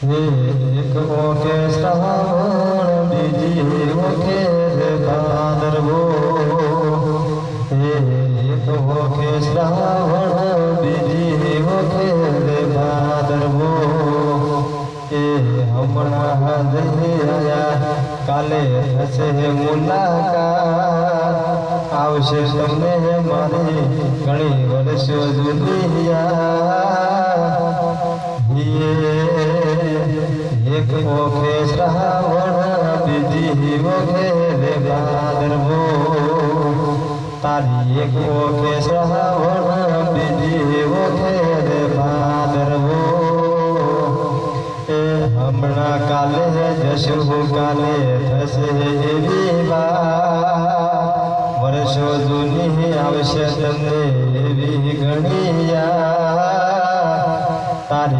एक ओके श्रावण बीजी ओके भादरवो एक ओके श्रावण बीजी ओके भादरवो हमणा जई आया काले थशे मुलाकात आवशे तमने मारी घणी वर्षो जूनी एक ओके श्रावण बीजी ओके भादरवो तारी एक ओके श्रावण बीजी ओके भादरवो हमणा काले जशु काले थशे एवी वात वर्षो जूनी आवशे तमने एवी घणी याद तारी